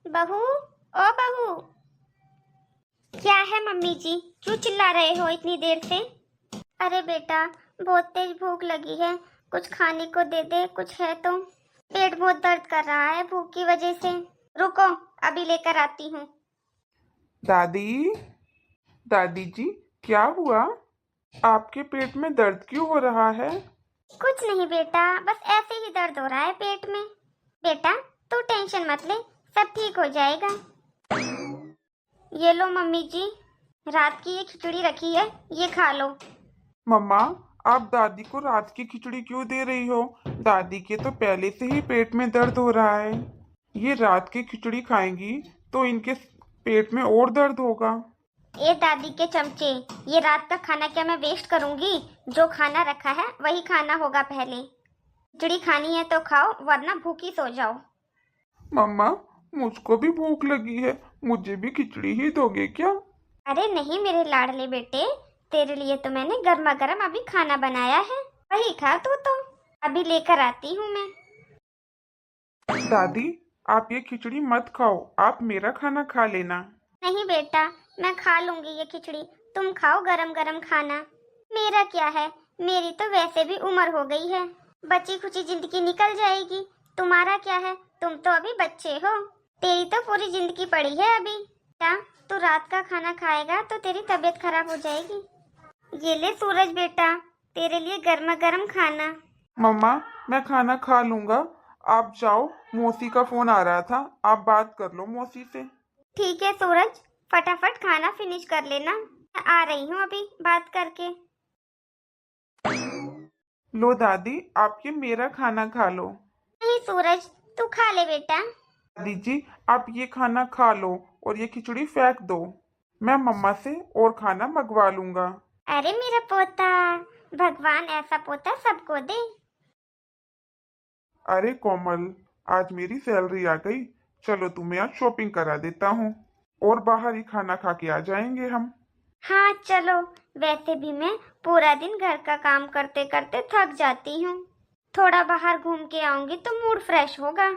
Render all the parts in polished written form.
बहू, ओ बहू। क्या है मम्मी जी, क्यों चिल्ला रहे हो इतनी देर से? अरे बेटा, बहुत तेज भूख लगी है, कुछ खाने को दे दे, कुछ है तो। पेट बहुत दर्द कर रहा है भूख की वजह से। रुको, अभी लेकर आती हूँ। दादी, दादी जी, क्या हुआ? आपके पेट में दर्द क्यों हो रहा है? कुछ नहीं बेटा, बस ऐसे ही दर्द हो रहा है पेट में। बेटा, तू टेंशन मत ले, सब ठीक हो जाएगा। ये लो मम्मी जी, रात की ये खिचड़ी रखी है, ये खा लो। मम्मा, आप दादी को रात की खिचड़ी क्यों दे रही हो? दादी के तो पहले से ही पेट में दर्द हो रहा है। ये रात की खिचड़ी खाएंगी तो इनके पेट में और दर्द होगा। ए दादी के चमचे, ये रात का खाना क्या मैं वेस्ट करूंगी? जो खाना रखा है वही खाना होगा पहले। खिचड़ी खानी है तो खाओ, वरना भूखी सो जाओ। मम्मा, मुझको भी भूख लगी है, मुझे भी खिचड़ी ही दोगे क्या? अरे नहीं मेरे लाडले बेटे, तेरे लिए तो मैंने गर्मा गर्म अभी खाना बनाया है, वही खा तू तो। अभी लेकर आती हूँ मैं। दादी, आप ये खिचड़ी मत खाओ, आप मेरा खाना खा लेना। नहीं बेटा, मैं खा लूंगी ये खिचड़ी, तुम खाओ गरम गरम खाना। मेरा क्या है, मेरी तो वैसे भी उम्र हो गई है, बची खुची जिंदगी निकल जाएगी। तुम्हारा क्या है, तुम तो अभी बच्चे हो, तेरी तो पूरी जिंदगी पड़ी है अभी। क्या तू रात का खाना खाएगा तो तेरी तबीयत खराब हो जाएगी। ये ले सूरज बेटा, तेरे लिए गर्मा गर्म खाना। मम्मा, मैं खाना खा लूंगा, आप जाओ, मौसी का फोन आ रहा था, आप बात कर लो मौसी से। ठीक है सूरज, फटाफट खाना फिनिश कर लेना, मैं आ रही हूँ अभी बात करके। लो दादी, आप ये मेरा खाना खा लो। नहीं सूरज, तू खा ले बेटा। दादी जी, आप ये खाना खा लो और ये खिचड़ी फेंक दो। मैं मम्मा से और खाना मंगवा लूंगा। अरे मेरा पोता, भगवान ऐसा पोता सबको दे। अरे कोमल, आज मेरी सैलरी आ गई, चलो तुम्हें आज शॉपिंग करा देता हूँ और बाहर ही खाना खा के आ जाएंगे हम। हाँ चलो, वैसे भी मैं पूरा दिन घर का काम करते करते थक जाती हूँ, थोड़ा बाहर घूम के आऊंगी तो मूड फ्रेश होगा।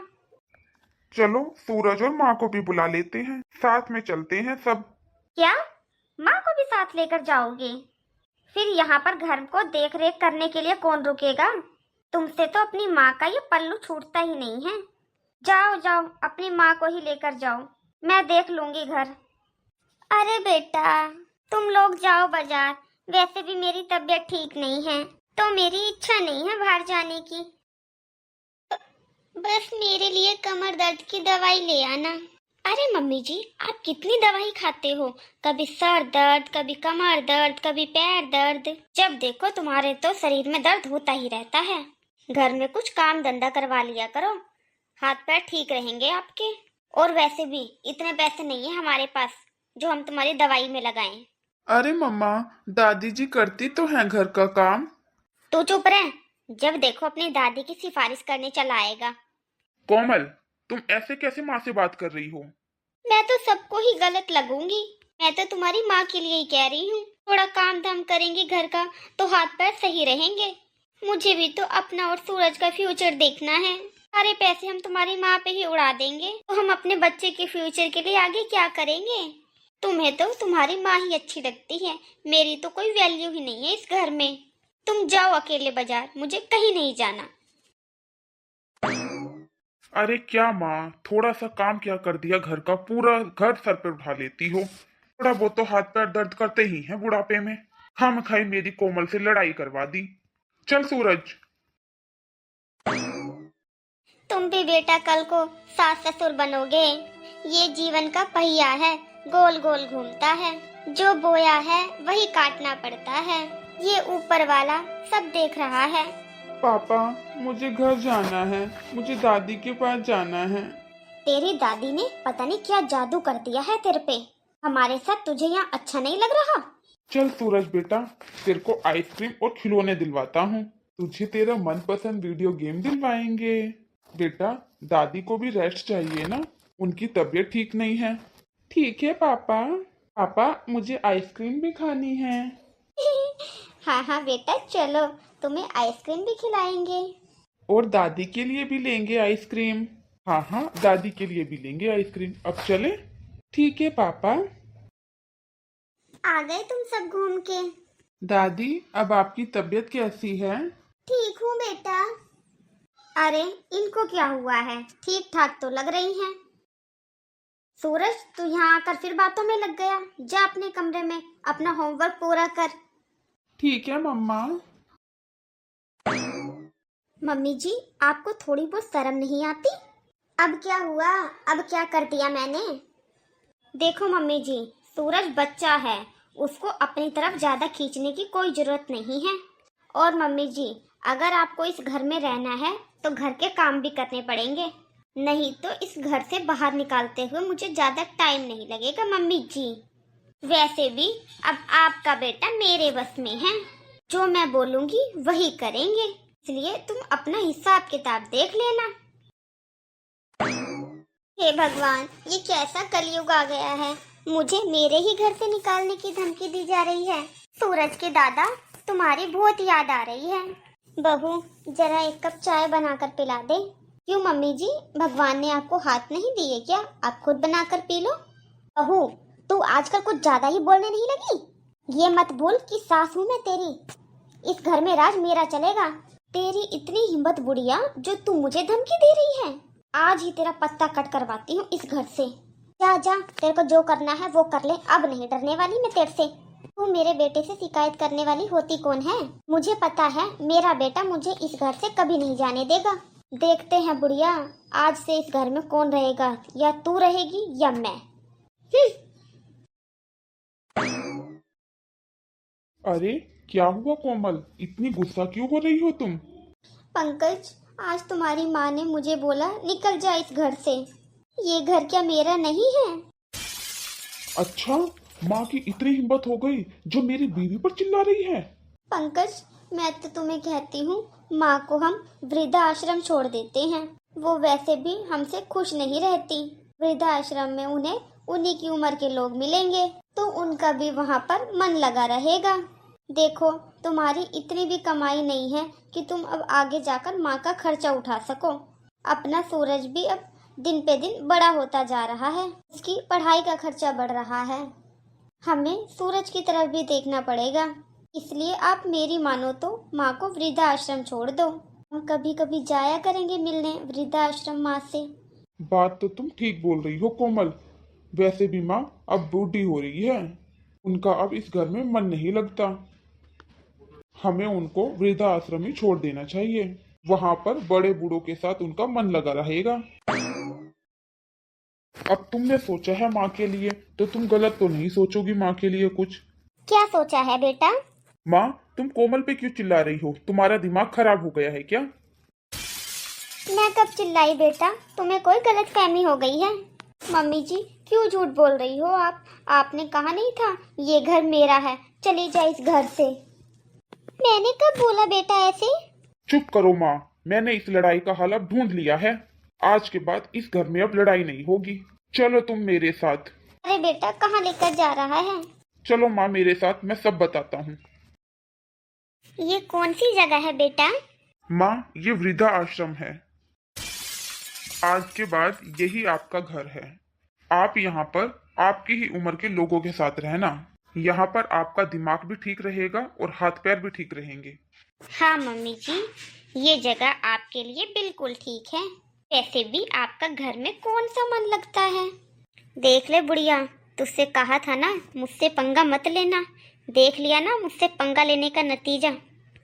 चलो, सूरज और माँ को भी बुला लेते हैं, साथ में चलते हैं सब। क्या, माँ को भी साथ लेकर जाओगे? फिर यहाँ पर घर को देख रेख करने के लिए कौन रुकेगा? तुमसे तो अपनी माँ का ये पल्लू छूटता ही नहीं है। जाओ जाओ, अपनी माँ को ही लेकर जाओ, मैं देख लूंगी घर। अरे बेटा, तुम लोग जाओ बाजार, वैसे भी मेरी तबीयत ठीक नहीं है, तो मेरी इच्छा नहीं है बाहर जाने की। बस मेरे लिए कमर दर्द की दवाई ले आना। अरे मम्मी जी, आप कितनी दवाई खाते हो? कभी सर दर्द, कभी कमर दर्द, कभी पैर दर्द, जब देखो तुम्हारे तो शरीर में दर्द होता ही रहता है। घर में कुछ काम धंधा करवा लिया करो, हाथ पैर ठीक रहेंगे आपके। और वैसे भी इतने पैसे नहीं है हमारे पास जो हम तुम्हारी दवाई में लगाएं। अरे मम्मा, दादी जी करती तो हैं घर का काम। तू चुप रह, जब देखो अपनी दादी की सिफारिश करने चला आएगा। कोमल, तुम ऐसे कैसे माँ से बात कर रही हो? मैं तो सबको ही गलत लगूंगी, मैं तो तुम्हारी माँ के लिए ही कह रही हूँ। थोड़ा काम धाम करेंगे घर का तो हाथ पैर सही रहेंगे। मुझे भी तो अपना और सूरज का फ्यूचर देखना है। सारे पैसे हम तुम्हारी माँ पे ही उड़ा देंगे तो हम अपने बच्चे के फ्यूचर के लिए आगे क्या करेंगे? तुम्हें तो तुम्हारी माँ ही अच्छी लगती है, मेरी तो कोई वैल्यू ही नहीं है इस घर में। तुम जाओ अकेले बाजार, मुझे कहीं नहीं जाना। अरे क्या माँ, थोड़ा सा काम क्या कर दिया, घर का पूरा घर सर पे उठा लेती हो। थोड़ा बहुत तो हाथ पैर दर्द करते ही हैं बुढ़ापे में। खाम खाई मेरी कोमल से लड़ाई करवा दी। चल सूरज। तुम भी बेटा कल को सास ससुर बनोगे। ये जीवन का पहिया है, गोल गोल घूमता है, जो बोया है वही काटना पड़ता है। ये ऊपर वाला सब देख रहा है। पापा, मुझे घर जाना है, मुझे दादी के पास जाना है। तेरी दादी ने पता नहीं क्या जादू कर दिया है तेरे पे, हमारे साथ तुझे यहाँ अच्छा नहीं लग रहा? चल सूरज बेटा, तेरे को आइसक्रीम और खिलौने दिलवाता हूँ, तुझे तेरा मनपसंद वीडियो गेम दिलवाएंगे। बेटा, दादी को भी रेस्ट चाहिए ना, उनकी तबीयत ठीक नहीं है। ठीक है पापा। पापा, मुझे आइसक्रीम भी खानी है। हाँ हाँ बेटा चलो, तुम्हें आइसक्रीम भी खिलाएंगे। और दादी के लिए भी लेंगे आइसक्रीम। हाँ हाँ, दादी के लिए भी लेंगे आइसक्रीम। अब चले? ठीक है पापा। आ गए तुम सब घूम के? दादी, अब आपकी तबीयत कैसी है? ठीक हूँ बेटा। अरे इनको क्या हुआ है, ठीक ठाक तो लग रही हैं। सूरज, तू यहाँ आकर फिर बातों में लग गया। जा अपने कमरे में अपना होमवर्क पूरा कर। ठीक है मम्मा। मम्मी जी, आपको थोड़ी बहुत शर्म नहीं आती? अब क्या हुआ, अब क्या कर दिया मैंने? देखो मम्मी जी, सूरज बच्चा है, उसको अपनी तरफ ज्यादा खींचने की कोई जरूरत नहीं है। और मम्मी जी, अगर आपको इस घर में रहना है तो घर के काम भी करने पड़ेंगे, नहीं तो इस घर से बाहर निकालते हुए मुझे ज्यादा टाइम नहीं लगेगा मम्मी जी। वैसे भी अब आपका बेटा मेरे बस में है, जो मैं बोलूंगी वही करेंगे, इसलिए तुम अपना हिसाब किताब देख लेना। हे भगवान, ये कैसा कलयुग आ गया है, मुझे मेरे ही घर से निकालने की धमकी दी जा रही है। सूरज के दादा, तुम्हारी बहुत याद आ रही है। बहू, जरा एक कप चाय बनाकर पिला दे। क्यों मम्मी जी, भगवान ने आपको हाथ नहीं दिए क्या? आप खुद बनाकर पी लो। बहू, तू आजकल कुछ ज्यादा ही बोलने नहीं लगी? ये मत भूल कि सास हूँ मैं तेरी, इस घर में राज मेरा चलेगा। तेरी इतनी हिम्मत बुढ़िया, जो तू मुझे धमकी दे रही है। आज ही तेरा पत्ता कट करवाती हूँ इस घर से। जा जा, तेरे को जो करना है वो कर ले, अब नहीं डरने वाली मैं तेरे से। तू मेरे बेटे से शिकायत करने वाली होती कौन है? मुझे पता है, मेरा बेटा मुझे इस घर से कभी नहीं जाने देगा। देखते हैं बुढ़िया, आज से इस घर में कौन रहेगा, या तू रहेगी या मैं। अरे क्या हुआ कोमल, इतनी गुस्सा क्यों हो रही हो तुम? पंकज, आज तुम्हारी माँ ने मुझे बोला निकल जा इस घर से। ये घर क्या मेरा नहीं है? अच्छा, माँ की इतनी हिम्मत हो गई जो मेरी बीवी पर चिल्ला रही है? पंकज, मैं तो तुम्हें कहती हूँ, माँ को हम वृद्धाश्रम छोड़ देते हैं। वो वैसे भी हमसे खुश नहीं रहती। वृद्धाश्रम में उन्हें उन्हीं की उम्र के लोग मिलेंगे, तो उनका भी वहाँ पर मन लगा रहेगा। देखो, तुम्हारी इतनी भी कमाई नहीं है कि तुम अब आगे जाकर माँ का खर्चा उठा सको। अपना सूरज भी अब दिन पे दिन बड़ा होता जा रहा है, उसकी पढ़ाई का खर्चा बढ़ रहा है। हमें सूरज की तरफ भी देखना पड़ेगा, इसलिए आप मेरी मानो तो माँ को वृद्धाश्रम छोड़ दो। हम कभी कभी जाया करेंगे मिलने वृद्धाश्रम माँ से। बात तो तुम ठीक बोल रही हो कोमल। वैसे भी माँ अब बूढ़ी हो रही है, उनका अब इस घर में मन नहीं लगता। हमें उनको वृद्धाश्रम ही छोड़ देना चाहिए, वहां पर बड़े बूढ़ों के साथ उनका मन लगा रहेगा। अब तुमने सोचा है माँ के लिए, तो तुम गलत तो नहीं सोचोगी माँ के लिए कुछ? क्या सोचा है बेटा? माँ, तुम कोमल पे क्यों चिल्ला रही हो? तुम्हारा दिमाग खराब हो गया है क्या? मैं कब चिल्लाई बेटा, तुम्हें कोई गलतफहमी हो गई है। मम्मी जी, क्यों झूठ बोल रही हो आप? आपने कहा नहीं था ये घर मेरा है, चली जा इस घर से। मैंने कब बोला बेटा ऐसे? चुप करो माँ, मैंने इस लड़ाई का हल अब ढूंढ लिया है। आज के बाद इस घर में अब लड़ाई नहीं होगी। चलो तुम मेरे साथ। अरे बेटा, कहाँ लेकर जा रहा है? चलो माँ मेरे साथ, मैं सब बताता हूँ। ये कौन सी जगह है बेटा? माँ, ये वृद्धा आश्रम है। आज के बाद यही आपका घर है। आप यहाँ पर आपकी ही उम्र के लोगों के साथ रहना। यहाँ पर आपका दिमाग भी ठीक रहेगा और हाथ पैर भी ठीक रहेंगे। हाँ मम्मी जी, ये जगह आपके लिए बिल्कुल ठीक है। वैसे भी आपका घर में कौन सा मन लगता है। देख ले बुढ़िया, तुझसे कहा था ना मुझसे पंगा मत लेना। देख लिया ना मुझसे पंगा लेने का नतीजा।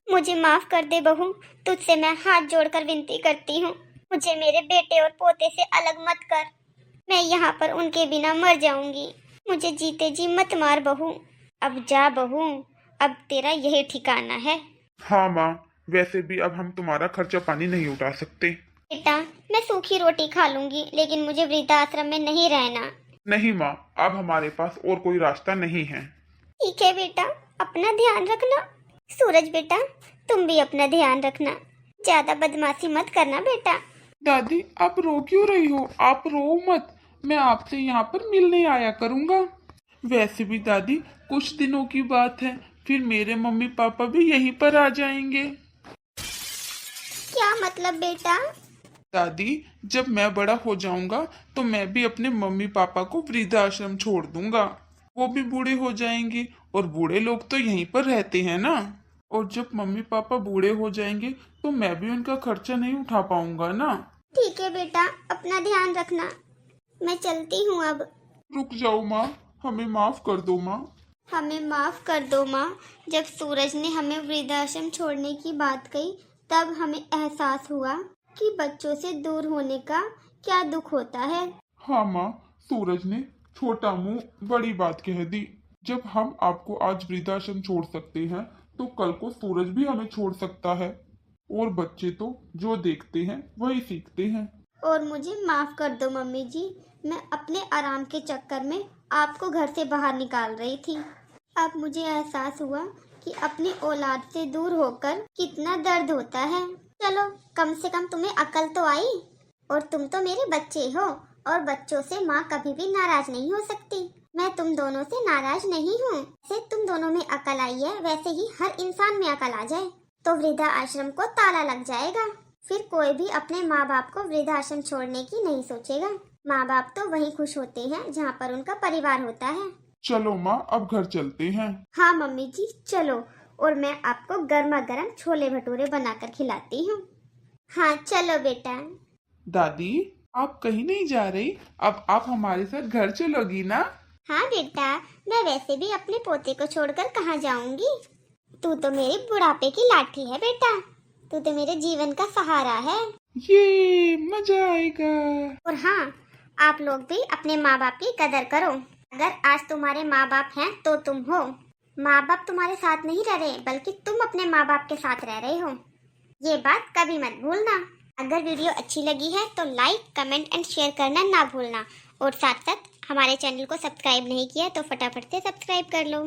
मुझे माफ कर दे बहू, तुझसे मैं हाथ जोड़कर विनती करती हूँ, मुझे मेरे बेटे और पोते से अलग मत कर। मैं यहाँ पर उनके बिना मर जाऊंगी। मुझे जीते जी मत मार बहू। अब जा बहू, अब तेरा यही ठिकाना है। हाँ माँ, वैसे भी अब हम तुम्हारा खर्चा पानी नहीं उठा सकते। बेटा, मैं सूखी रोटी खा लूंगी, लेकिन मुझे वृद्धाश्रम में नहीं रहना। नहीं माँ, अब हमारे पास और कोई रास्ता नहीं है। ठीक है बेटा, अपना ध्यान रखना। सूरज बेटा, तुम भी अपना ध्यान रखना, ज्यादा बदमाशी मत करना बेटा। दादी, आप रो क्यों रही हो? आप रो मत, मैं आपसे यहाँ पर मिलने आया करूँगा। वैसे भी दादी, कुछ दिनों की बात है, फिर मेरे मम्मी पापा भी यहीं पर आ जाएंगे। क्या मतलब बेटा? दादी, जब मैं बड़ा हो जाऊंगा तो मैं भी अपने मम्मी पापा को वृद्धाश्रम छोड़ दूंगा। वो भी बूढ़े हो जाएंगे और बूढ़े लोग तो यहीं पर रहते हैं ना। और जब मम्मी पापा बूढ़े हो जाएंगे तो मैं भी उनका खर्चा नहीं उठा पाऊंगा ना। ठीक है बेटा, अपना ध्यान रखना। मैं चलती हूँ अब। रुक जाओ माँ, हमें माफ कर दो माँ। हमें माफ कर दो माँ। जब सूरज ने हमें वृद्धाश्रम छोड़ने की बात कही तब हमें एहसास हुआ कि बच्चों से दूर होने का क्या दुख होता है। हाँ माँ, सूरज ने छोटा मुंह बड़ी बात कह दी। जब हम आपको आज वृद्धाश्रम छोड़ सकते हैं तो कल को सूरज भी हमें छोड़ सकता है। और बच्चे तो जो देखते हैं वही सीखते हैं। और मुझे माफ कर दो मम्मी जी, मैं अपने आराम के चक्कर में आपको घर से बाहर निकाल रही थी। अब मुझे एहसास हुआ कि अपनी औलाद से दूर होकर कितना दर्द होता है। चलो, कम से कम तुम्हें अकल तो आई। और तुम तो मेरे बच्चे हो और बच्चों से माँ कभी भी नाराज नहीं हो सकती। मैं तुम दोनों से नाराज नहीं हूँ। जैसे तुम दोनों में अकल आई है वैसे ही हर इंसान में अकल आ जाए तो वृद्धा आश्रम को ताला लग जाएगा। फिर कोई भी अपने माँ बाप को वृद्धाश्रम छोड़ने की नहीं सोचेगा। माँ बाप तो वहीं खुश होते हैं जहाँ पर उनका परिवार होता है। चलो माँ, अब घर चलते हैं। हाँ मम्मी जी, चलो। और मैं आपको गर्मा गर्म छोले भटूरे बनाकर खिलाती हूँ। हाँ चलो बेटा। दादी, आप कहीं नहीं जा रही? अब आप हमारे साथ घर चलोगी ना? हाँ बेटा, मैं वैसे भी अपने पोते को छोड़कर कहाँ जाऊंगी। तू तो मेरी बुढ़ापे की लाठी है बेटा। तू तो मेरे जीवन का सहारा है। ये मजा आएगा। और हाँ, आप लोग भी अपने माँ बाप की कदर करो। अगर आज तुम्हारे माँ बाप हैं तो तुम हो। माँ बाप तुम्हारे साथ नहीं रह रहे बल्कि तुम अपने माँ बाप के साथ रह रहे हो। ये बात कभी मत भूलना। अगर वीडियो अच्छी लगी है तो लाइक, कमेंट एंड शेयर करना ना भूलना। और साथ साथ हमारे चैनल को सब्सक्राइब नहीं किया तो फटाफट से सब्सक्राइब कर लो।